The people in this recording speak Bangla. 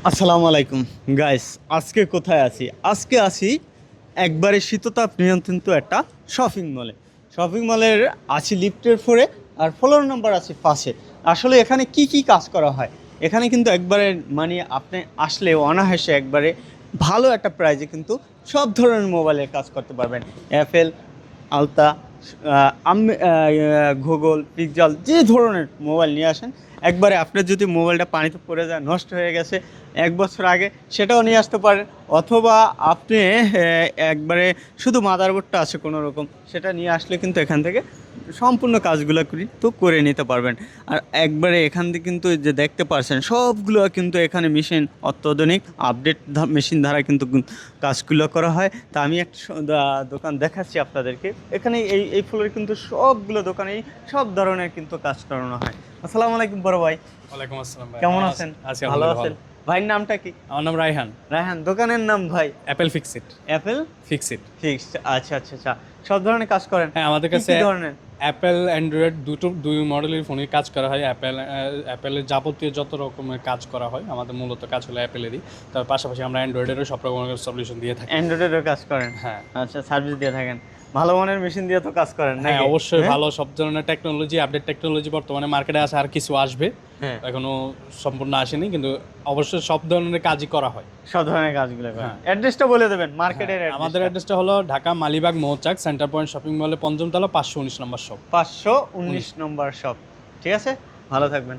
আসসালামু আলাইকুম গাইস, আজকে কোথায় আছি? আজকে আছি একবারে শীততাপ নিয়ন্ত্রিত একটা শপিং মলে। শপিং মলের আছি লিফটের ফ্লোরে, আর ফ্লোর নাম্বার আছে পাশে। আসলে এখানে কি কি কাজ করা হয় এখানে কিন্তু একবারে মানে আপনি আসলে অনায়াসে একবারে ভালো একটা প্রাইজে কিন্তু সব ধরনের মোবাইলের কাজ করতে পারবেন। অ্যাপেল, আলতা, গুগল পিক্সেল, যে ধরনের মোবাইল নিয়ে আসেন একবারে। আপনার যদি মোবাইলটা পানিতে পড়ে যায়, নষ্ট হয়ে গেছে 1 বছর আগে, সেটাও নিয়ে আসতে পারেন। অথবা আপনি একবারে শুধু মাদারবোর্ডটা আছে কোনো রকম, সেটা নিয়ে আসলে কিন্তু এখান থেকে সম্পূর্ণ কাজগুলো কিন্তু করে নিতে পারবেন। আর একবারে এখান থেকে কিন্তু যে দেখতে পারছেন সবগুলো কিন্তু এখানে মেশিন অত্যাধুনিক আপডেট মেশিন দ্বারা কিন্তু কাজগুলো করা হয়। তা আমি একটা দোকান দেখাচ্ছি আপনাদেরকে। এখানে এই ফ্লোরে কিন্তু সবগুলো দোকানেই সব ধরনের কিন্তু কাজ করানো হয়। আসসালামু আলাইকুম বড় ভাই। ওয়ালাইকুম আসসালাম ভাই। কেমন আছেন? আছি ভালো আলহামদুলিল্লাহ আছেন? ভাইয়ের নামটা কি? আমার নাম রায়হান। রায়হান। দোকানের নাম ভাই? Apple Fixit. Apple Fixit. Fixed. আচ্ছা আচ্ছা আচ্ছা, সব ধরনের কাজ করেন? হ্যাঁ, আমাদের কি কাছে কি ধরনের? অ্যাপেল অ্যান্ড্রয়েড দুই মডেলের ফোনের কাজ করা হয়। অ্যাপেলের যাবতীয় যত রকমের কাজ করা হয় আমাদের মূলত কাজ হলো অ্যাপেলেরই। তার পাশাপাশি আমরা অ্যান্ড্রয়েডেরও সব রকমের সলিউশন দিয়ে থাকি। অ্যান্ড্রয়েডেরও কাজ করেন? হ্যাঁ আচ্ছা, সার্ভিস দিয়ে থাকেন। ভালো মানের মেশিন দিয়ে তো কাজ করেন হ্যাঁ নাকি? অবশ্যই হ্যাঁ? ভালো সব ধরনের টেকনোলজি, আপডেট টেকনোলজি বর্তমানে মার্কেটে আছে, আর কিছু আসবে। হ্যাঁ, এখনো সম্পূর্ণ আসেনি, কিন্তু অবশ্যই সব ধরনের কাজই করা হয়। সব ধরনের কাজগুলো করেন। হ্যাঁ। অ্যাড্রেসটা বলে দেবেন, মার্কেটের হ্যাঁ, আমাদের অ্যাড্রেসটা। অ্যাড্রেসটা হলো ঢাকা মালিবাগ মৌচাক সেন্টার পয়েন্ট শপিং মলে, পঞ্চম তলা, 519 নম্বর শপ। 519 নম্বর শপ। ঠিক আছে, ভালো থাকবেন।